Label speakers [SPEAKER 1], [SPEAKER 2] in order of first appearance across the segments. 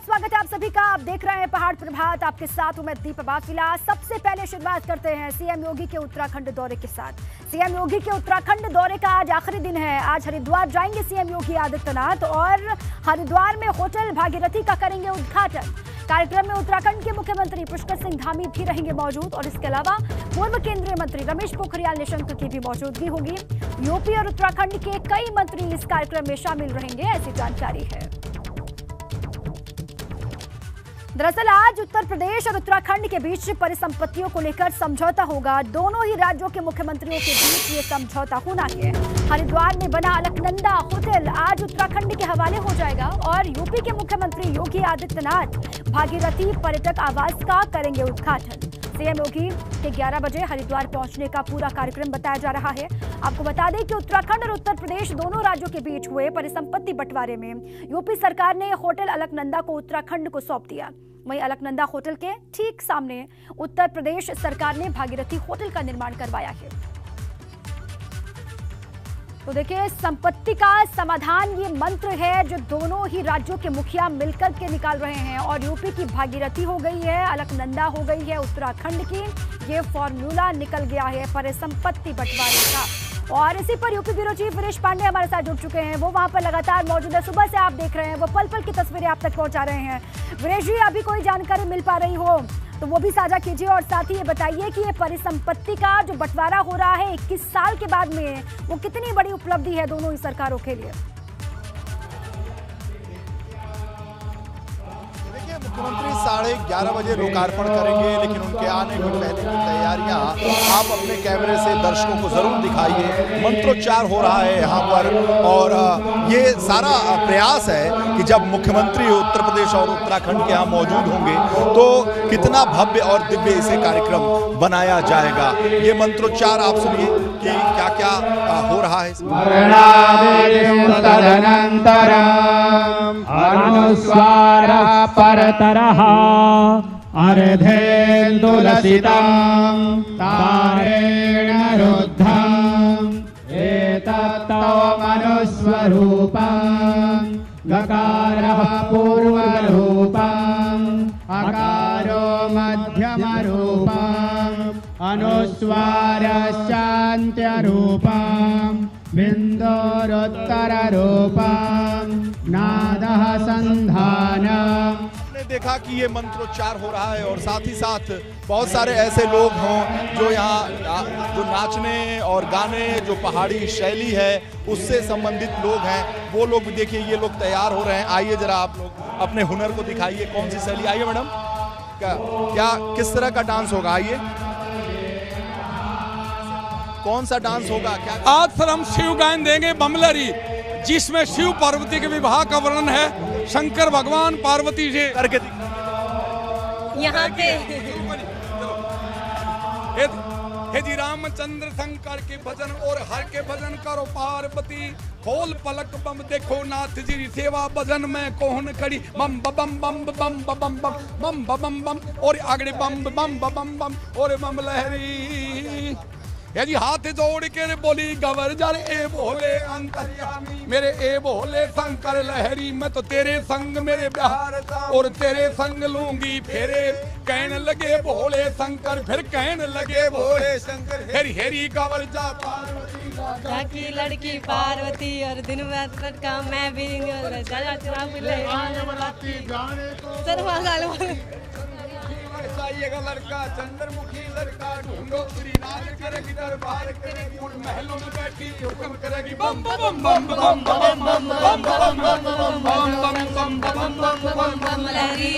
[SPEAKER 1] स्वागत है आप सभी का। आप देख रहे हैं पहाड़ प्रभात, आपके साथ हूं मैं दीपा बाफिला। सबसे पहले शुरुआत करते हैं सीएम योगी के उत्तराखंड दौरे के साथ। सीएम योगी के उत्तराखंड दौरे का आज आखिरी दिन है। आज हरिद्वार जाएंगे सीएम योगी आदित्यनाथ और हरिद्वार में होटल भागीरथी का करेंगे उद्घाटन। कार्यक्रम में उत्तराखंड के मुख्यमंत्री पुष्कर सिंह धामी भी रहेंगे मौजूद और इसके अलावा पूर्व केंद्रीय मंत्री रमेश पोखरियाल निशंक की भी मौजूदगी होगी। यूपी और उत्तराखंड के कई मंत्री इस कार्यक्रम में शामिल रहेंगे, ऐसी जानकारी है। दरअसल आज उत्तर प्रदेश और उत्तराखंड के बीच परिसंपत्तियों को लेकर समझौता होगा। दोनों ही राज्यों के मुख्यमंत्रियों के बीच ये समझौता होना है। हरिद्वार में बना अलकनंदा होटल आज उत्तराखंड के हवाले हो जाएगा और यूपी के मुख्यमंत्री योगी आदित्यनाथ भागीरथी पर्यटक आवास का करेंगे उद्घाटन। सीएम योगी के 11 बजे हरिद्वार पहुंचने का पूरा कार्यक्रम बताया जा रहा है। आपको बता दें कि उत्तराखंड और उत्तर प्रदेश दोनों राज्यों के बीच हुए परिसंपत्ति बंटवारे में यूपी सरकार ने होटल अलकनंदा को उत्तराखंड को सौंप दिया। वहीं अलकनंदा होटल के ठीक सामने उत्तर प्रदेश सरकार ने भागीरथी होटल का निर्माण करवाया है। तो देखिए, संपत्ति का समाधान ये मंत्र है जो दोनों ही राज्यों के मुखिया मिलकर के निकाल रहे हैं। और यूपी की भागीरथी हो गई है, अलकनंदा हो गई है उत्तराखंड की। ये फॉर्मूला निकल गया है परिसंपत्ति बंटवारे का। और इसी पर UP bureau chief Viresh Pandey हमारे साथ जुड़ चुके हैं। वो वहां पर लगातार मौजूद है, सुबह से आप देख रहे हैं, वो पल पल की तस्वीरें आप तक पहुंचा रहे हैं। वीरेश जी, अभी कोई जानकारी मिल पा रही हो तो वो भी साझा कीजिए और साथ ही ये बताइए कि ये परिसंपत्ति का जो बंटवारा हो रहा है 21 साल के बाद में, वो कितनी बड़ी उपलब्धि है दोनों ही सरकारों के लिए।
[SPEAKER 2] मुख्यमंत्री 11:30 बजे लोकार्पण करेंगे, लेकिन उनके आने की पहले की तैयारियां आप अपने कैमरे से दर्शकों को जरूर दिखाइए। मंत्रोच्चार हो रहा है यहाँ पर और ये सारा प्रयास है कि जब मुख्यमंत्री उत्तर प्रदेश और उत्तराखंड के यहाँ मौजूद होंगे तो कितना भव्य और दिव्य इसे कार्यक्रम बनाया जाएगा। ये मंत्रोच्चार आप सुनिए कि क्या क्या हो रहा है।
[SPEAKER 3] परतरः अर्धेन्दुलसितं तारेण रुद्धम् एतत्तव मनुस्वरूपं गकारः पूर्वरूपम् अकारो मध्यमरूपम् अनुस्वारश्चान्त्यरूपम् बिन्दुरुत्तररूपम् नादः संधानम्।
[SPEAKER 2] देखा कि ये मंत्रोच्चार हो रहा है और साथ ही साथ बहुत सारे ऐसे लोग हों जो यहाँ जो नाचने और गाने, जो पहाड़ी शैली है उससे संबंधित लोग हैं, वो लोग भी देखिए, ये लोग तैयार हो रहे हैं। आइए जरा आप लोग अपने हुनर को दिखाइए, कौन सी शैली। आइए मैडम, क्या किस तरह का डांस होगा? आइए, कौन सा डांस होगा? क्या
[SPEAKER 4] आज सर हम शिव गायन देंगे बमलरी, जिसमें शिव पार्वती के विवाह का वर्णन है। शंकर भगवान पार्वती से करके
[SPEAKER 5] यहाँ पे
[SPEAKER 4] हे जी रामचंद्र शंकर के भजन और हर के भजन करो पार्वती। खोल पलक बम देखो नाथ जी सेवा भजन में कौन खड़ी। बम बम बम बम बम बम बम बम बम और आगड़े बम बम बम बम और बम लहरी। जी हाथ जोड़ के बोली गवर जर ए भोले अंतर्यामी मेरे ए भोले शंकर लहरी। मैं तो तेरे संग मेरे बिहार और तेरे संग लूंगी फेरे। कहने लगे भोले शंकर, फिर कहने लगे भोले शंकर। हेरी हेरी गवर जा पार्वती
[SPEAKER 5] की लड़की पार्वती और दिन रात का मैं भी
[SPEAKER 4] लड़का चंद्रमुखी लड़का ढूंढो श्रीनाथ करेगी दरबार करेगी उन महलों में बैठी हुक्म करेगी। बम बम बम बम बम बम बम बम बम बम लहरी।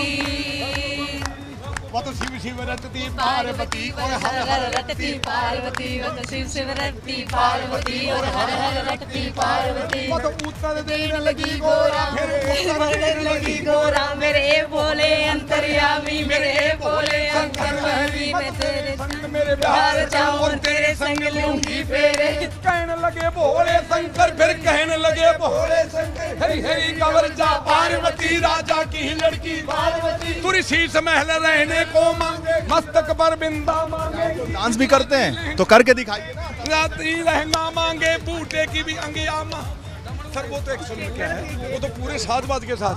[SPEAKER 4] वो तो शिव शिव रटती पार्वती और हर हर रटती पार्वती। वो तो शिव शिव रटती पार्वती और हर हर रटती पार्वती। वो तो उत्तर देने लगी गोरा, फिर उत्तर देने लगी गोरा। मेरे भोले अंतर्यामी मेरे भोले शंकर लहरी। मैं तेरे संग मेरे बिहार जाऊं और तेरे संग लूंगी फेरे। कहने लगे भोले शंकर, फिर कहने लगे भोले शंकर। हरी हरी गवर जा पार्वती राजा की लड़की पार्वती। तुरी शीश महल रहने को मांगे, मस्तक पर बिंदा मांगे।
[SPEAKER 2] डांस भी करते हैं तो करके दिखाइए।
[SPEAKER 4] रात्रि लहंगा मांगे, बूटे की भी अंगिया
[SPEAKER 6] सर वो तो एक्शन क्या है, वो तो पूरे साधवाद के साथ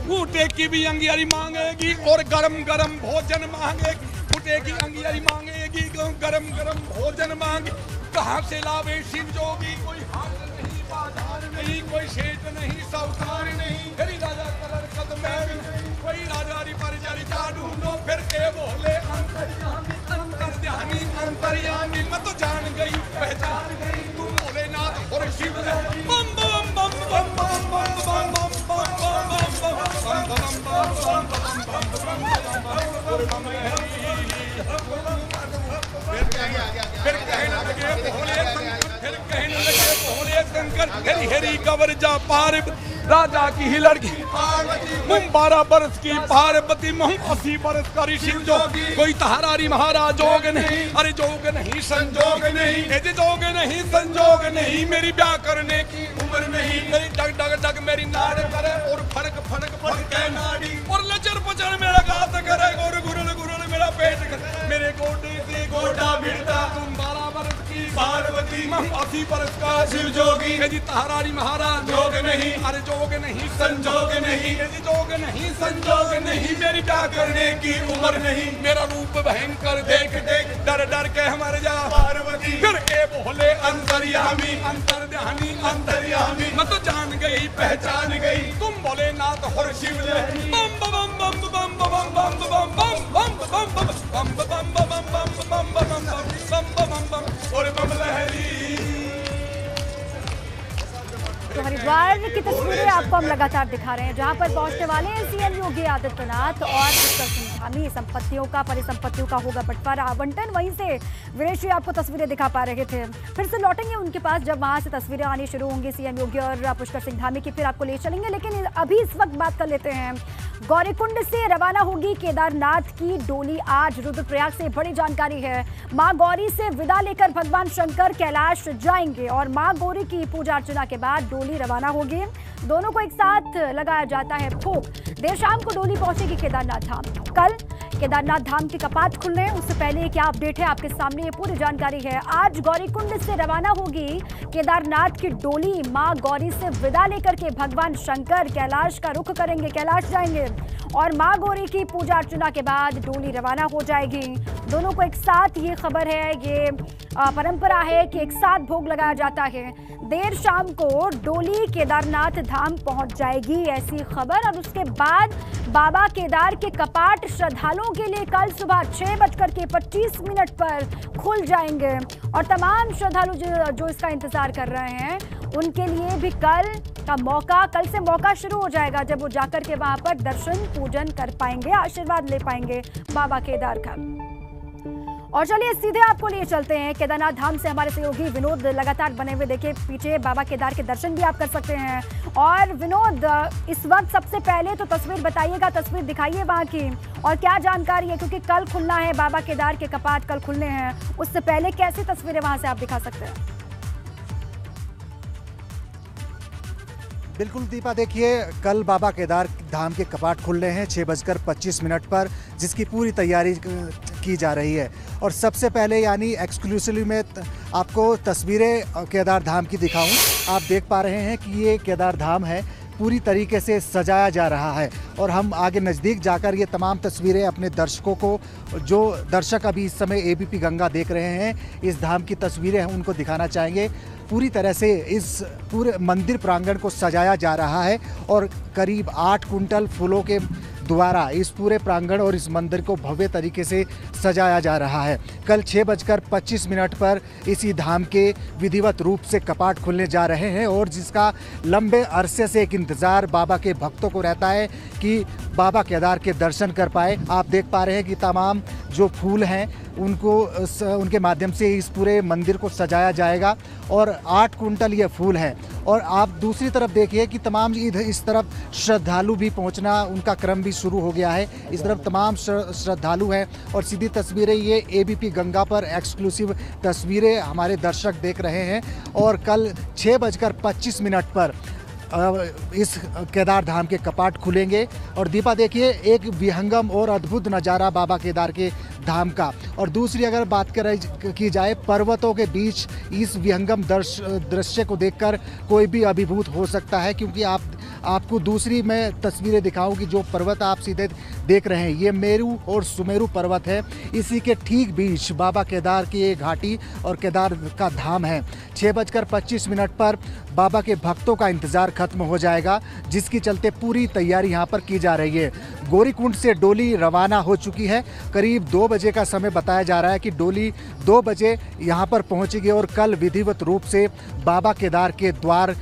[SPEAKER 6] फूटे की भी अंगियारी मांगेगी और गरम गरम भोजन मांगेगी। फूटे की अंगियारी मांगेगी, गरम गरम भोजन मांगे। कहाँ से लावे शिव जोगी, कोई हाथ नहीं बाजार नहीं, कोई सेठ नहीं साहूकार नहीं, हरी राजा कलर कदम में कोई राजा री पर जारी जा ढूंढो फिर के बोले अंतर्यामी अंतर्यामी अंतर्यामी। मैं तो जान गई पहचान गई तू भोलेनाथ और शिव। बम बम बम बम बम बम बम बम फिर कहने लगे भोले शंकर हरी हरी कवर जा पार राजा की ही लड़की। 12 बरस की पार्वती, 80 बरस का ऋषि जोगी। कोई तहारारी महाराज जोग नहीं, अरे जोग नहीं संजोग नहीं, जोग नहीं संजोग नहीं। मेरी ब्याह करने की उम्र नहीं, मेरी डग डग डग मेरी नाड़ करे और फड़क फड़क फड़के नाड़ी। और लचर पचर मेरा गात करे और गुरुल गुरुल मेरा पेट करे। मेरे गोडे से गोडा भिड़ता, तुम 12 बरस की पार्वती, 80 बरस का शिव जोगी। जी तहारारी महाराज जोग नहीं, अरे जोग नहीं संजोग नहीं, जोग नहीं संजोग नहीं। मेरी ब्याह करने की उम्र नहीं, मेरा रूप भयंकर देख देख डर डर के मर जा पार्वती। फिर के बोले अंतर्यामी अंतर्यामी अंतर्यामी। मैं तो जान गई पहचान गई तुम भोलेनाथ और शिव। बम बम बम बम बम बम बम बम बम बम बम बम बम बम बम बम बम बम और बम लहरी।
[SPEAKER 1] तो हरिद्वार की तस्वीरें आपको हम लगातार दिखा रहे हैं, जहां पर पहुंचने वाले हैं सीएम योगी आदित्यनाथ और उत्तर सिंघामी। संपत्तियों का परिसंपत्तियों का होगा बंटवारा आवंटन। वहीं से वीरेश जी आपको तस्वीरें दिखा पा रहे थे, फिर से लौटेंगे उनके पास जब वहां से तस्वीरें आनी शुरू होंगी सीएम योगी और पुष्कर सिंह धामी की, फिर आपको ले चलेंगे। लेकिन अभी इस वक्त बात कर लेते हैं, गौरीकुंड से रवाना होगी केदारनाथ की डोली आज रुद्रप्रयाग से। बड़ी जानकारी है, मां गौरी से विदा लेकर भगवान शंकर कैलाश जाएंगे और मां गौरी की पूजा अर्चना के बाद डोली रवाना होगी। दोनों को एक साथ लगाया जाता है भोग। देर शाम को डोली पहुंचेगी केदारनाथ धाम। कल केदारनाथ धाम के कपाट खुलने, उससे पहले क्या अपडेट है आपके सामने, ये पूरी जानकारी है। आज गौरीकुंड से रवाना होगी केदारनाथ की डोली। मां गौरी से विदा लेकर के भगवान शंकर कैलाश का रुख करेंगे, कैलाश जाएंगे और मां गौरी की पूजा अर्चना के बाद डोली रवाना हो जाएगी। दोनों को एक साथ, ये खबर है, ये परंपरा है कि एक साथ भोग लगाया जाता है। देर शाम को डोली केदारनाथ धाम पहुंच जाएगी, ऐसी खबर। और उसके बाद बाबा केदार के कपाट श्रद्धालुओं के लिए कल सुबह 6:25 पर खुल जाएंगे और तमाम श्रद्धालु जो इसका इंतजार कर रहे हैं उनके लिए भी कल से मौका शुरू हो जाएगा, जब वो जाकर के वहां पर दर्शन पूजन कर पाएंगे, आशीर्वाद ले पाएंगे बाबा केदार का। और चलिए सीधे आपको लिए चलते हैं केदारनाथ धाम से। हमारे सहयोगी विनोद लगातार बने हुए, देखिए पीछे बाबा केदार के दर्शन भी आप कर सकते हैं। और विनोद, इस वक्त सबसे पहले तो तस्वीर बताइएगा, तस्वीर दिखाइए वहाँ की, और क्या जानकारी है, क्योंकि कल खुलना है बाबा केदार के कपाट, कल खुलने हैं, उससे पहले कैसी तस्वीरें वहाँ से आप दिखा सकते हैं?
[SPEAKER 7] बिल्कुल दीपा, देखिए कल बाबा केदार धाम के कपाट खुल रहे हैं 6:25 पर, जिसकी पूरी तैयारी की जा रही है। और सबसे पहले यानी एक्सक्लूसिवली में आपको तस्वीरें केदार धाम की दिखाऊं। आप देख पा रहे हैं कि ये केदार धाम है, पूरी तरीके से सजाया जा रहा है। और हम आगे नज़दीक जाकर ये तमाम तस्वीरें अपने दर्शकों को, जो दर्शक अभी इस समय एबीपी गंगा देख रहे हैं, इस धाम की तस्वीरें हम उनको दिखाना चाहेंगे। पूरी तरह से इस पूरे मंदिर प्रांगण को सजाया जा रहा है और करीब 8 कुंटल फूलों के द्वारा इस पूरे प्रांगण और इस मंदिर को भव्य तरीके से सजाया जा रहा है। कल 6:25 पर इसी धाम के विधिवत रूप से कपाट खुलने जा रहे हैं और जिसका लंबे अरसे से एक इंतज़ार बाबा के भक्तों को रहता है कि बाबा केदार के दर्शन कर पाए। आप देख पा रहे हैं कि तमाम जो फूल हैं उनके माध्यम से इस पूरे मंदिर को सजाया जाएगा और 8 कुंटल ये फूल हैं। और आप दूसरी तरफ देखिए कि तमाम इस तरफ श्रद्धालु भी पहुंचना, उनका क्रम भी शुरू हो गया है। इस तरफ तमाम श्रद्धालु हैं और सीधी तस्वीरें ये एबीपी गंगा पर एक्सक्लूसिव तस्वीरें हमारे दर्शक देख रहे हैं। और कल 6:25 पर इस केदार धाम के कपाट खुलेंगे। और दीपा देखिए, एक विहंगम और अद्भुत नज़ारा बाबा केदार के धाम का। और दूसरी अगर बात की जाए पर्वतों के बीच इस विहंगम दृश्य को देखकर कोई भी अभिभूत हो सकता है, क्योंकि आपको दूसरी मैं तस्वीरें दिखाऊं कि जो पर्वत आप सीधे देख रहे हैं ये मेरू और सुमेरु पर्वत है। इसी के ठीक बीच बाबा केदार की ये घाटी और केदार का धाम है। 6:25 पर बाबा के भक्तों का इंतज़ार खत्म हो जाएगा, जिसकी चलते पूरी तैयारी यहाँ पर की जा रही है। गौरीकुंड से डोली रवाना हो चुकी है। करीब 2 बजे का समय बताया जा रहा है कि डोली 2 बजे यहाँ पर पहुँचेगी और कल विधिवत रूप से बाबा केदार के द्वार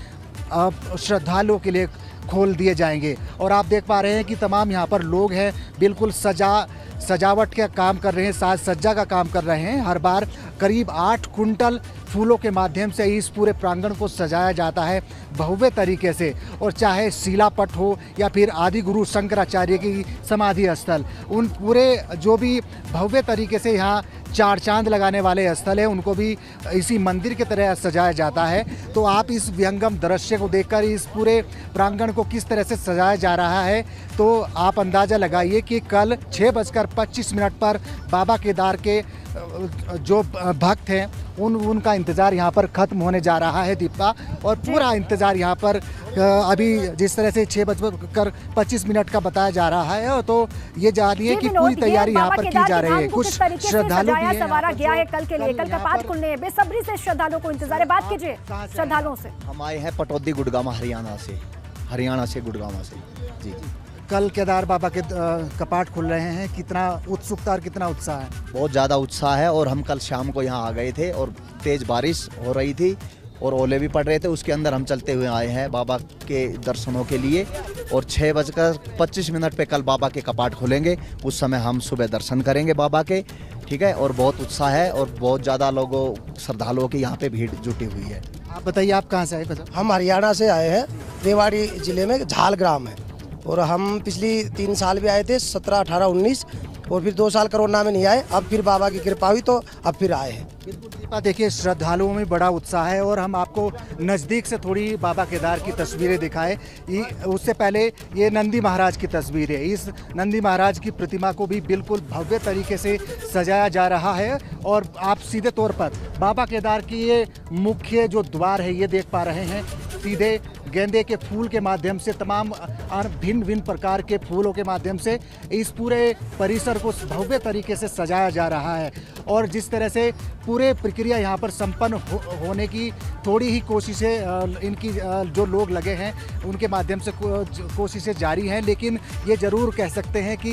[SPEAKER 7] श्रद्धालुओं के लिए खोल दिए जाएंगे। और आप देख पा रहे हैं कि तमाम यहाँ पर लोग हैं, बिल्कुल सजावट का काम कर रहे हैं, साज सज्जा का काम कर रहे हैं। हर बार करीब 8 कुंटल फूलों के माध्यम से इस पूरे प्रांगण को सजाया जाता है भव्य तरीके से। और चाहे शिलापट हो या फिर आदि गुरु शंकराचार्य की समाधि स्थल, उन पूरे जो भी भव्य तरीके से यहाँ 4 चांद लगाने वाले स्थल हैं, उनको भी इसी मंदिर की तरह सजाया जाता है। तो आप इस विहंगम दृश्य को देखकर इस पूरे प्रांगण को किस तरह से सजाया जा रहा है, तो आप अंदाज़ा लगाइए कि कल 6:25 पर बाबा केदार के जो भक्त हैं उनका इंतज़ार यहाँ पर ख़त्म होने जा रहा है दीपा। और पूरा इंतज़ार यहाँ पर अभी जिस तरह से 6:25 का बताया जा रहा है, तो ये जानिए कि पूरी तैयारी यहाँ पर की जा रही है। कुछ श्रद्धालु भी
[SPEAKER 1] सवारा गया है कल के लिए, कल कपाट खुलने हैं, बेसब्री से श्रद्धालुओं को इंतजार है। बात कीजिए श्रद्धालुओं से।
[SPEAKER 8] हम आए हैं पटौदी गुड़गामा हरियाणा से गुड़गामा से। जी
[SPEAKER 7] कल केदार बाबा के कपाट खुल रहे हैं, कितना उत्सुकता और कितना उत्साह है?
[SPEAKER 8] बहुत ज़्यादा उत्साह है। और हम कल शाम को यहाँ आ गए थे और तेज़ बारिश हो रही थी और ओले भी पड़ रहे थे, उसके अंदर हम चलते हुए आए हैं बाबा के दर्शनों के लिए। और 6:25 पे कल बाबा के कपाट खुलेंगे, उस समय हम सुबह दर्शन करेंगे बाबा के। ठीक है, और बहुत उत्साह है और बहुत ज़्यादा लोगों श्रद्धालुओं की यहाँ पे भीड़ जुटी हुई है।
[SPEAKER 7] आप बताइए, आप कहाँ से आए?
[SPEAKER 9] हम हरियाणा से आए हैं, रेवाड़ी ज़िले में झाल ग्राम है। और हम पिछली 3 साल भी आए थे, 17, 18, 19, और फिर 2 साल कोरोना में नहीं आए। अब फिर बाबा की कृपा हुई तो अब फिर आए हैं।
[SPEAKER 7] बिल्कुल दीपा, देखिए श्रद्धालुओं में बड़ा उत्साह है। और हम आपको नज़दीक से थोड़ी बाबा केदार की तस्वीरें दिखाएं। उससे पहले ये नंदी महाराज की तस्वीर है। इस नंदी महाराज की प्रतिमा को भी बिल्कुल भव्य तरीके से सजाया जा रहा है। और आप सीधे तौर पर बाबा केदार की ये मुख्य जो द्वार है ये देख पा रहे हैं। सीधे गेंदे के फूल के माध्यम से, तमाम भिन्न भिन्न प्रकार के फूलों के माध्यम से इस पूरे परिसर को भव्य तरीके से सजाया जा रहा है। और जिस तरह से पूरे प्रक्रिया यहाँ पर संपन्न होने की थोड़ी ही कोशिशें इनकी जो लोग लगे हैं उनके माध्यम से कोशिशें जारी हैं। लेकिन ये ज़रूर कह सकते हैं कि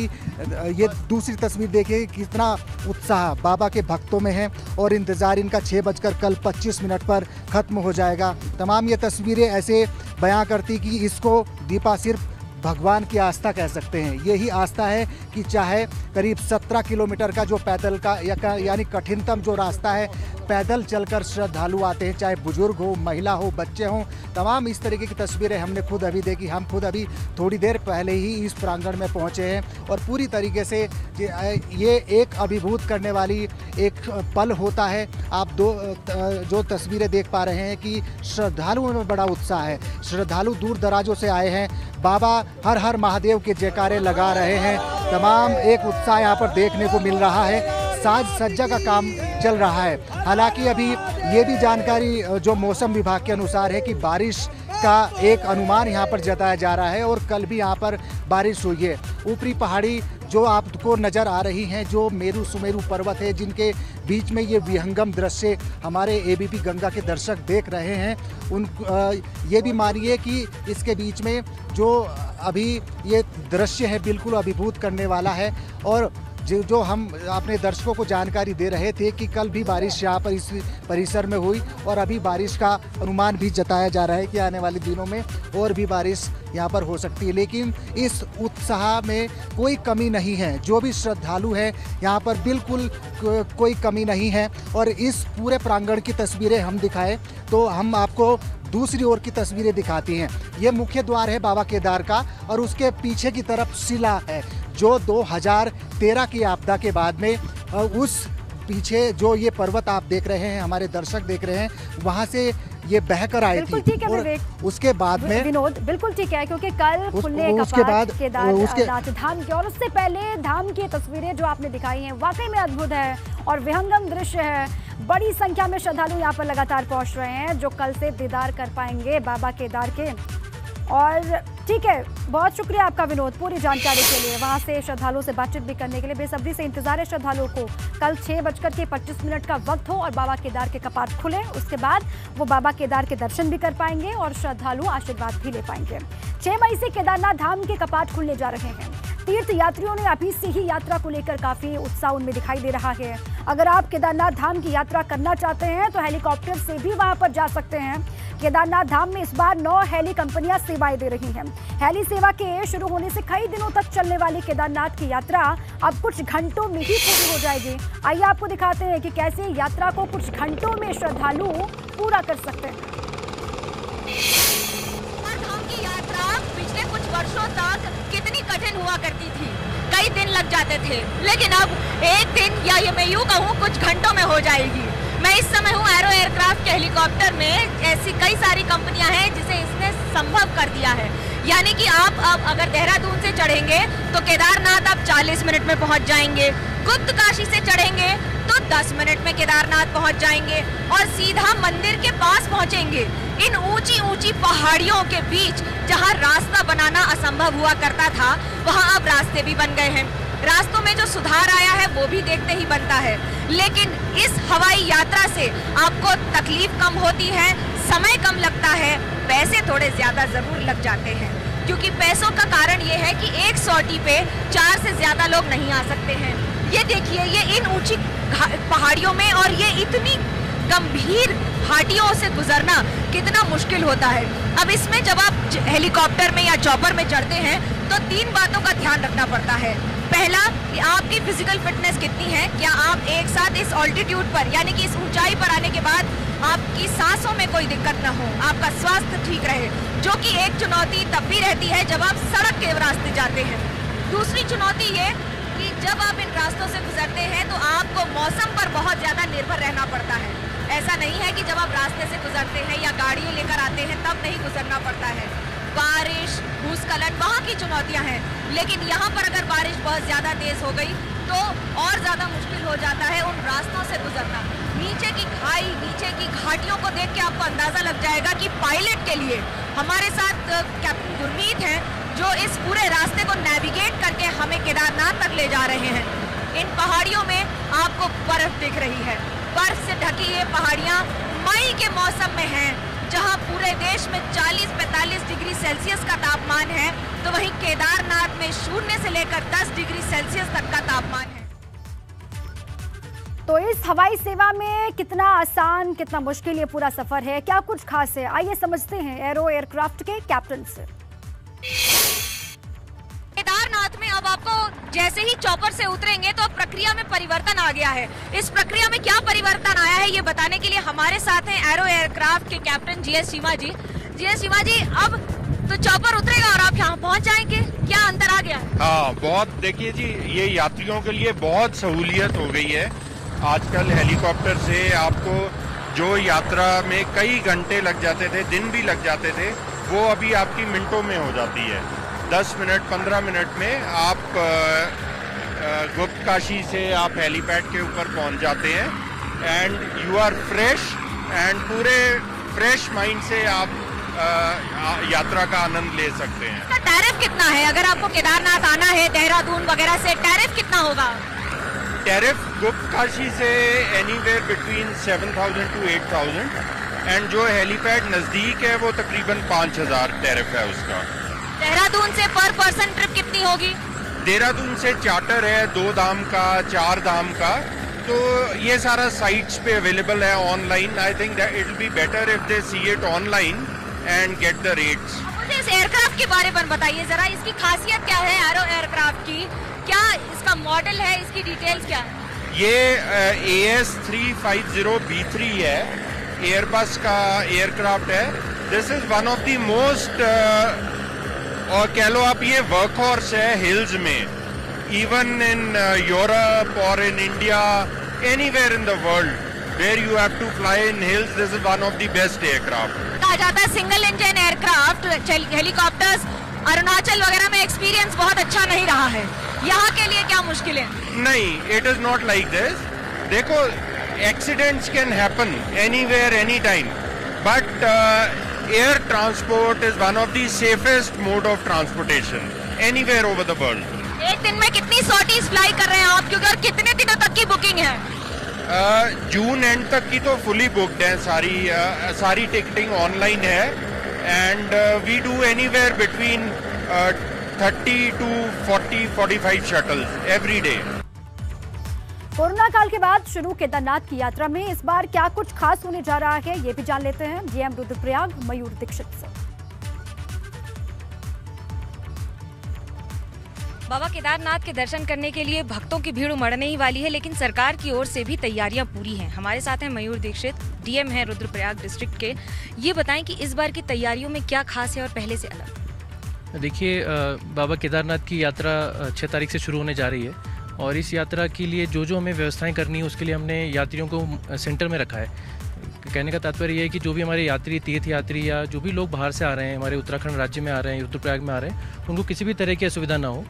[SPEAKER 7] ये दूसरी तस्वीर देखिए, कितना उत्साह बाबा के भक्तों में है। और इंतज़ार इनका 6:25 पर ख़त्म हो जाएगा। तमाम ये तस्वीरें ऐसे बयां करती कि इसको दीपा सिर्फ भगवान की आस्था कह सकते हैं। यही आस्था है कि चाहे करीब 17 किलोमीटर का जो पैदल का यानी कठिनतम जो रास्ता है, पैदल चलकर श्रद्धालु आते हैं, चाहे बुजुर्ग हो, महिला हो, बच्चे हों। तमाम इस तरीके की तस्वीरें हमने खुद अभी देखी। हम खुद अभी थोड़ी देर पहले ही इस प्रांगण में पहुंचे हैं। और पूरी तरीके से ये एक अभिभूत करने वाली एक पल होता है। आप जो तस्वीरें देख पा रहे हैं कि श्रद्धालुओं में बड़ा उत्साह है। श्रद्धालु दूर दराजों से आए हैं, बाबा हर हर महादेव के जयकारे लगा रहे हैं। तमाम एक उत्साह यहाँ पर देखने को मिल रहा है। साज सज्जा का काम चल रहा है। हालांकि अभी ये भी जानकारी जो मौसम विभाग के अनुसार है कि बारिश का एक अनुमान यहाँ पर जताया जा रहा है। और कल भी यहाँ पर बारिश हुई है। ऊपरी पहाड़ी जो आपको नज़र आ रही हैं, जो मेरू सुमेरु पर्वत है, जिनके बीच में ये विहंगम दृश्य हमारे एबीपी गंगा के दर्शक देख रहे हैं, ये भी मानिए कि इसके बीच में जो अभी ये दृश्य है बिल्कुल अभिभूत करने वाला है। और जो हम अपने दर्शकों को जानकारी दे रहे थे कि कल भी बारिश यहाँ पर इस परिसर में हुई और अभी बारिश का अनुमान भी जताया जा रहा है कि आने वाले दिनों में और भी बारिश यहाँ पर हो सकती है। लेकिन इस उत्साह में कोई कमी नहीं है। जो भी श्रद्धालु हैं यहाँ पर बिल्कुल कोई कमी नहीं है। और इस पूरे प्रांगण की तस्वीरें हम दिखाएं तो हम आपको दूसरी ओर की तस्वीरें दिखाती हैं। ये मुख्य द्वार है बाबा केदार का और उसके पीछे की तरफ शिला है जो 2013 की आपदा के बाद में उस पीछे जो ये पर्वत आप देख रहे हैं, हमारे दर्शक देख रहे हैं, वहाँ से ये बहकर आई
[SPEAKER 1] बिल्कुल
[SPEAKER 7] थी।
[SPEAKER 1] ठीक है
[SPEAKER 7] और
[SPEAKER 1] विवेक।
[SPEAKER 7] उसके बाद में
[SPEAKER 1] विनोद बिल्कुल ठीक है, क्योंकि कल खुलने
[SPEAKER 7] उसके बाद
[SPEAKER 1] केदारनाथ धाम की, और उससे पहले धाम की तस्वीरें जो आपने दिखाई हैं वाकई में अद्भुत है और विहंगम दृश्य है। बड़ी संख्या में श्रद्धालु यहाँ पर लगातार पहुंच रहे हैं जो कल से दीदार कर पाएंगे बाबा केदार के। और ठीक है, बहुत शुक्रिया आपका विनोद पूरी जानकारी के लिए। वहां से श्रद्धालुओं से बातचीत भी करने के लिए बेसब्री से इंतजार है श्रद्धालुओं को। कल 6:25 का वक्त हो और बाबा केदार के कपाट खुले, उसके बाद वो बाबा केदार के दर्शन भी कर पाएंगे और श्रद्धालु आशीर्वाद भी ले पाएंगे। 6 मई से केदारनाथ धाम के कपाट खुलने जा रहे हैं। तीर्थ यात्रियों ने अभी से ही यात्रा को लेकर काफी उत्साह उनमें दिखाई दे रहा है। अगर आप केदारनाथ धाम की यात्रा करना चाहते हैं तो हेलीकॉप्टर से भी वहां पर जा सकते हैं। केदारनाथ धाम में इस बार 9 हेली कंपनियां सेवाएं दे रही हैं। हेली सेवा के शुरू होने से कई दिनों तक चलने वाली केदारनाथ की यात्रा अब कुछ घंटों में ही पूरी हो जाएगी। आइए आपको दिखाते हैं कि कैसे यात्रा को कुछ घंटों में श्रद्धालु पूरा कर सकते हैं।
[SPEAKER 10] धाम की यात्रा पिछले कुछ वर्षों तक कितनी कठिन हुआ करती थी, कई दिन लग जाते थे, लेकिन अब एक दिन या ये मैं यूं कहूँ कुछ घंटों में हो जाएगी। मैं इस समय हूँ एरो एयरक्राफ्ट के हेलीकॉप्टर में। ऐसी कई सारी कंपनियां हैं जिसे इसने संभव कर दिया है। यानी कि आप अब अगर देहरादून से चढ़ेंगे तो केदारनाथ आप 40 मिनट में पहुंच जाएंगे, गुप्तकाशी से चढ़ेंगे तो 10 मिनट में केदारनाथ पहुंच जाएंगे और सीधा मंदिर के पास पहुंचेंगे। इन ऊंची ऊंची पहाड़ियों के बीच जहां रास्ता बनाना असंभव हुआ करता था, वहां अब रास्ते भी बन गए हैं। रास्तों में जो सुधार आया है वो भी देखते ही बनता है। लेकिन इस हवाई यात्रा से आपको तकलीफ कम होती है, समय कम लगता है, पैसे थोड़े ज्यादा जरूर लग जाते हैं, क्योंकि पैसों का कारण ये है कि एक सौटी पे 4 से ज्यादा लोग नहीं आ सकते हैं। ये देखिए, ये इन ऊंची पहाड़ियों में और ये इतनी गंभीर घाटियों से गुजरना कितना मुश्किल होता है। अब इसमें जब आप हेलीकॉप्टर में या चॉपर में चढ़ते हैं तो 3 बातों का ध्यान रखना पड़ता है। पहला कि आपकी फिजिकल फिटनेस कितनी है, क्या आप एक साथ इस ऑल्टीट्यूड पर यानी कि इस ऊंचाई पर आने के बाद आपकी सांसों में कोई दिक्कत ना हो, आपका स्वास्थ्य ठीक रहे, जो कि एक चुनौती तब भी रहती है जब आप सड़क के रास्ते जाते हैं। दूसरी चुनौती ये कि जब आप इन रास्तों से गुजरते हैं तो आपको मौसम पर बहुत ज्यादा निर्भर रहना पड़ता है। ऐसा नहीं है कि जब आप रास्ते से गुजरते हैं या गाड़ियां लेकर आते हैं तब नहीं गुजरना पड़ता है। बारिश, भूस्खलन वहाँ की चुनौतियाँ हैं, लेकिन यहाँ पर अगर बारिश बहुत ज़्यादा तेज़ हो गई तो और ज़्यादा मुश्किल हो जाता है उन रास्तों से गुजरना। नीचे की खाई, नीचे की घाटियों को देख के आपको अंदाज़ा लग जाएगा कि पायलट के लिए हमारे साथ कैप्टन गुरमीत हैं जो इस पूरे रास्ते को नेविगेट करके हमें केदारनाथ तक ले जा रहे हैं। इन पहाड़ियों में आपको बर्फ दिख रही है। बर्फ से ढकी ये पहाड़ियाँ मई के मौसम में हैं, जहां पूरे देश में 40-45 डिग्री सेल्सियस का तापमान है, तो वहीं केदारनाथ में 0 से लेकर 10 डिग्री सेल्सियस तक का तापमान है।
[SPEAKER 1] तो इस हवाई सेवा में कितना आसान, कितना मुश्किल ये पूरा सफर है, क्या कुछ खास है, आइए समझते हैं एरो एयरक्राफ्ट के कैप्टन से।
[SPEAKER 10] केदारनाथ में अब आपको जैसे ही चॉपर से उतरेंगे तो प्रक्रिया में परिवर्तन आ गया है। इस प्रक्रिया में क्या परिवर्तन आया है ये बताने के लिए हमारे साथ हैं एरो एयरक्राफ्ट के captain GS Shiva ji. GS Shiva ji, अब तो चॉपर उतरेगा और आप यहाँ पहुँच जाएंगे, क्या अंतर आ गया?
[SPEAKER 11] हाँ, बहुत, देखिए जी, ये यात्रियों के लिए बहुत सहूलियत हो गई है। आजकल हेलीकॉप्टर से आपको जो यात्रा में कई घंटे लग जाते थे, दिन भी लग जाते थे, वो अभी आपकी मिनटों में हो जाती है। 10 मिनट 15 मिनट में आप गुप्तकाशी से आप हेलीपैड के ऊपर पहुंच जाते हैं and you are fresh and पूरे फ्रेश माइंड से आप यात्रा का आनंद ले सकते हैं।
[SPEAKER 10] इसका टैरिफ कितना है? अगर आपको केदारनाथ आना है देहरादून वगैरह से, टैरिफ कितना होगा?
[SPEAKER 11] टैरिफ गुप्तकाशी से एनीवेयर बिटवीन 7,000 to 8,000 एंड जो हेलीपैड नजदीक है वो तकरीबन 5,000 टैरिफ है उसका।
[SPEAKER 10] देहरादून से पर पर्सन ट्रिप कितनी होगी?
[SPEAKER 11] देहरादून से चार्टर है 2 धाम का, 4 धाम का, तो ये सारा साइट्स पे अवेलेबल है online. I think that it will be better if they see it online and get the rates.
[SPEAKER 10] मुझे इस एयरक्राफ्ट के बारे में बताइए जरा, इसकी खासियत क्या है एरो एयरक्राफ्ट की, क्या इसका मॉडल है, इसकी डिटेल्स क्या है?
[SPEAKER 11] ये AS350B3 है, एयरबस का एयरक्राफ्ट है। This is one of the most, और कह लो आप ये वर्कहॉर्स है हिल्स में, इवन इन यूरोप और in India, anywhere in the world. where you have to fly in hills. This is one of the best aircraft.
[SPEAKER 10] कहा जाता है single engine aircraft helicopters Arunachal वगैरह में एक्सपीरियंस बहुत अच्छा नहीं रहा है, यहाँ के लिए क्या मुश्किल है?
[SPEAKER 11] नहीं, it is not like this. देखो, accidents can happen anywhere, anytime. But air transport is one of the safest mode of transportation anywhere over the world.
[SPEAKER 10] एक दिन में कितनी सॉर्टीज फ्लाई कर रहे हैं आप, क्योंकि और कितने दिनों तक की बुकिंग है?
[SPEAKER 11] जून एंड तक की तो फुली बुक्ड है, सारी टिकटिंग ऑनलाइन है and we do anywhere between 30 to 45 shuttles every day.
[SPEAKER 1] Corona काल के बाद शुरू केदारनाथ की यात्रा में इस बार क्या कुछ खास होने जा रहा है, ये भी जान लेते हैं डीएम रुद्रप्रयाग मयूर दीक्षित से।
[SPEAKER 5] बाबा केदारनाथ के दर्शन करने के लिए भक्तों की भीड़ उमड़ने ही वाली है, लेकिन सरकार की ओर से भी तैयारियां पूरी हैं। हमारे साथ हैं मयूर दीक्षित, डीएम हैं रुद्रप्रयाग डिस्ट्रिक्ट के। ये बताएं कि इस बार की तैयारियों में क्या खास है और पहले से अलग?
[SPEAKER 12] देखिए, बाबा केदारनाथ की यात्रा 6 तारीख से शुरू होने जा रही है और इस यात्रा के लिए जो हमें व्यवस्थाएं करनी है उसके लिए हमने यात्रियों को सेंटर में रखा है। कहने का तात्पर्य ये है कि जो भी हमारे यात्री, तीर्थ यात्री या जो भी लोग बाहर से आ रहे हैं, हमारे उत्तराखंड राज्य में आ रहे हैं, रुद्रप्रयाग में आ रहे हैं, उनको किसी भी तरह की असुविधा ना हो।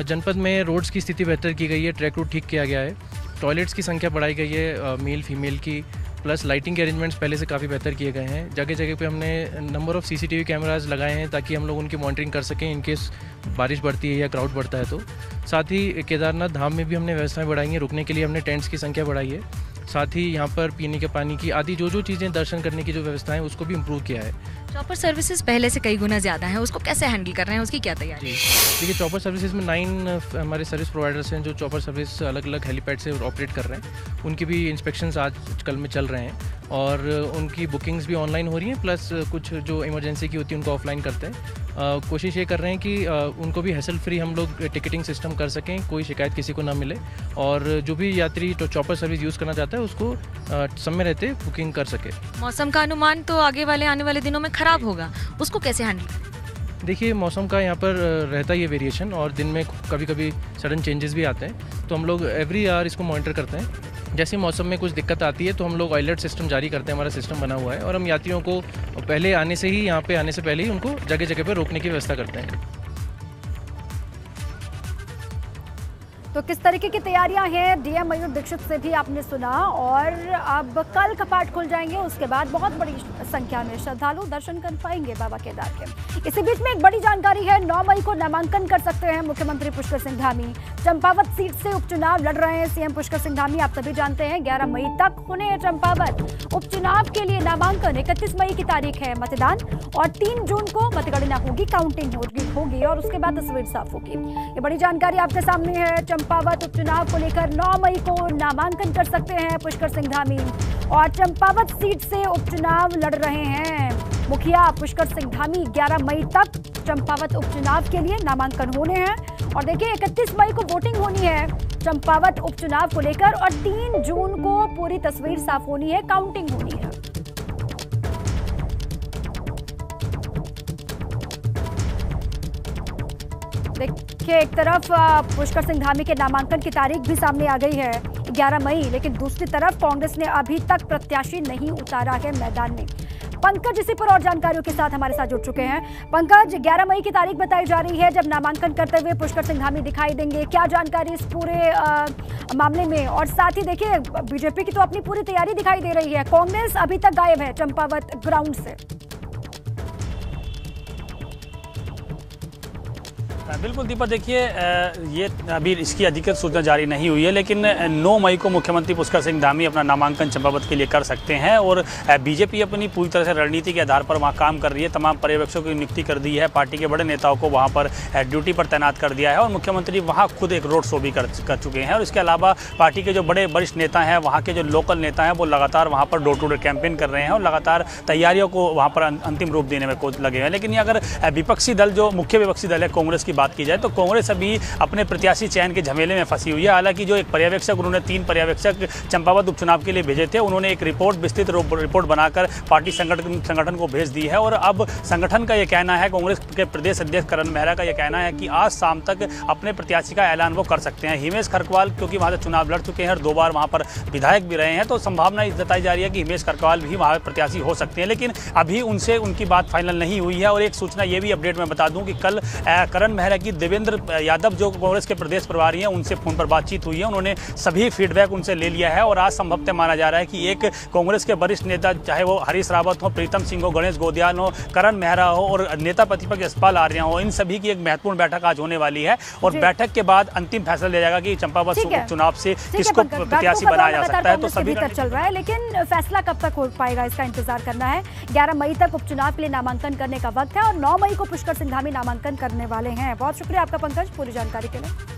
[SPEAKER 12] जनपद में रोड्स की स्थिति बेहतर की गई है, ट्रैक रूट ठीक किया गया है, टॉयलेट्स की संख्या बढ़ाई गई है मेल फीमेल की, प्लस लाइटिंग के अरेंजमेंट्स पहले से काफ़ी बेहतर किए गए हैं। जगह जगह पे हमने नंबर ऑफ़ CCTV कैमराज लगाए हैं ताकि हम लोग उनकी मॉनिटरिंग कर सकें इन केस बारिश बढ़ती है या क्राउड बढ़ता है तो। साथ ही केदारनाथ धाम में भी हमने व्यवस्थाएं बढ़ाई हैं, रुकने के लिए हमने टेंट्स की संख्या बढ़ाई है। साथ ही यहाँ पर पीने के पानी की आदि जो चीज़ें दर्शन करने की जो व्यवस्थाएं उसको भी इम्प्रूव किया है।
[SPEAKER 5] चॉपर सर्विसेज पहले से कई गुना ज़्यादा है, उसको कैसे हैंडल कर रहे हैं, उसकी क्या तैयारी?
[SPEAKER 12] देखिए, चॉपर सर्विसेज में 9 हमारे सर्विस प्रोवाइडर्स हैं जो चॉपर सर्विस अलग अलग हेलीपैड से ऑपरेट कर रहे हैं। उनकी भी इंस्पेक्शंस आज कल में चल रहे हैं और उनकी बुकिंग्स भी ऑनलाइन हो रही हैं, प्लस कुछ जो इमरजेंसी की होती है उनको ऑफलाइन करते हैं। कोशिश ये कर रहे हैं कि उनको भी हैसल फ्री हम लोग टिकटिंग सिस्टम कर सकें, कोई शिकायत किसी को ना मिले और जो भी यात्री तो चॉपर सर्विस यूज़ करना चाहता है उसको समय रहते बुकिंग कर सके।
[SPEAKER 5] मौसम का अनुमान तो आने वाले दिनों में ख़राब होगा, उसको कैसे हैंडल?
[SPEAKER 12] देखिए, मौसम का यहाँ पर रहता ही है वेरिएशन और दिन में कभी कभी सडन चेंजेस भी आते हैं, तो हम लोग एवरी आवर इसको मॉनिटर करते हैं। जैसे मौसम में कुछ दिक्कत आती है तो हम लोग अलर्ट सिस्टम जारी करते हैं, हमारा सिस्टम बना हुआ है और हम यात्रियों को पहले आने से ही यहाँ पे आने से पहले ही उनको जगह जगह पर रोकने की व्यवस्था करते हैं।
[SPEAKER 1] तो किस तरीके की तैयारियां हैं डीएम मयूर दीक्षित से भी आपने सुना और अब कल कपाट खुल जाएंगे, उसके बाद बहुत बड़ी संख्या में श्रद्धालु दर्शन कर पाएंगे बाबा केदार के। इसी बीच में एक बड़ी जानकारी है, 9 मई को नामांकन कर सकते हैं मुख्यमंत्री पुष्कर सिंह धामी। चंपावत सीट से उपचुनाव लड़ रहे हैं सीएम पुष्कर सिंह धामी, आप सभी जानते हैं 11 मई तक होने हैं चंपावत उपचुनाव के लिए नामांकन। 31 मई की तारीख है मतदान और 3 जून को मतगणना होगी, काउंटिंग होगी और उसके बाद तस्वीर साफ होगी। ये बड़ी जानकारी आपके सामने है। चंपावत उपचुनाव को लेकर 9 मई को नामांकन कर सकते हैं पुष्कर सिंह धामी और चंपावत सीट से उपचुनाव लड़ रहे हैं मुखिया पुष्कर सिंह धामी। 11 मई तक चंपावत उपचुनाव के लिए नामांकन होने हैं और देखिए 31 मई को वोटिंग होनी है चंपावत उपचुनाव को लेकर और 3 जून को पूरी तस्वीर साफ होनी है, काउंटिंग होनी है। देखिए, एक तरफ पुष्कर सिंह धामी के नामांकन की तारीख भी सामने आ गई है 11 मई, लेकिन दूसरी तरफ कांग्रेस ने अभी तक प्रत्याशी नहीं उतारा है मैदान में। पंकज इसी पर और जानकारियों के साथ हमारे साथ जुड़ चुके हैं। पंकज, 11 मई की तारीख बताई जा रही है जब नामांकन करते हुए पुष्कर सिंह धामी दिखाई देंगे, क्या जानकारी इस पूरे मामले में? और साथ ही देखिए, बीजेपी की तो अपनी पूरी तैयारी दिखाई दे रही है, कांग्रेस अभी तक गायब है चंपावत ग्राउंड से।
[SPEAKER 13] बिल्कुल दीपक, देखिए ये अभी इसकी अधिकृत सूचना जारी नहीं हुई है, लेकिन 9 मई को मुख्यमंत्री पुष्कर सिंह धामी अपना नामांकन चंपावत के लिए कर सकते हैं और बीजेपी अपनी पूरी तरह से रणनीति के आधार पर वहां काम कर रही है। तमाम पर्यवेक्षकों की नियुक्ति कर दी है, पार्टी के बड़े नेताओं को वहां पर ड्यूटी पर तैनात कर दिया है और मुख्यमंत्री वहां खुद एक रोड शो भी कर चुके हैं। और इसके अलावा पार्टी के जो बड़े वरिष्ठ नेता हैं, वहाँ के जो लोकल नेता हैं, वो लगातार वहाँ पर डोर टू डोर कैंपेन कर रहे हैं और लगातार तैयारियों को वहाँ पर अंतिम रूप देने में लगे हैं। लेकिन ये अगर विपक्षी दल, जो मुख्य विपक्षी दल है कांग्रेस की बात बात की जाए तो कांग्रेस अभी अपने प्रत्याशी चयन के झमेले में फंसी हुई है। हालांकि जो एक पर्यवेक्षक, उन्होंने 3 पर्यवेक्षक चंपावत उपचुनाव के लिए भेजे थे, उन्होंने एक विस्तृत रिपोर्ट बनाकर पार्टी संगठन को भेज दी है। और अब संगठन का यह कहना है, कांग्रेस के प्रदेश अध्यक्ष करण मेहरा का यह कहना है कि आज शाम तक अपने प्रत्याशी का ऐलान वो कर सकते हैं। हिमेश खरकवाल क्योंकि वहाँ से चुनाव लड़ चुके हैं और 2 बार वहाँ पर विधायक भी रहे हैं, तो संभावना जताई जा रही है कि हिमेश खरकवाल भी वहाँ प्रत्याशी हो सकते हैं। लेकिन अभी उनसे उनकी बात फाइनल नहीं हुई है। और एक सूचना ये भी अपडेट में बता दूं कि कल करण मेहरा की देवेंद्र यादव जो कांग्रेस के प्रदेश प्रभारी हैं, उनसे फोन पर बातचीत हुई है। उन्होंने सभी फीडबैक उनसे ले लिया है और आज संभवतः माना जा रहा है कि एक कांग्रेस के वरिष्ठ नेता, चाहे वो हरीश रावत हो, प्रीतम सिंह हो, गणेश गोदियाल हो, करण मेहरा हो और नेता प्रतिपक्ष यशपाल आर्य हो, इन सभी की एक महत्वपूर्ण बैठक आज होने वाली है। और बैठक के बाद अंतिम फैसला लिया जाएगा कि चंपावत चुनाव से किसको प्रत्याशी बनाया जा सकता है। तो सभी
[SPEAKER 1] चल रहा है, लेकिन फैसला कब तक हो पाएगा इसका इंतजार करना है। 11 मई तक उपचुनाव के लिए नामांकन करने का वक्त है और 9 मई को पुष्कर सिंह धामी नामांकन करने वाले हैं। बहुत शुक्रिया आपका पंकज पूरी जानकारी के लिए।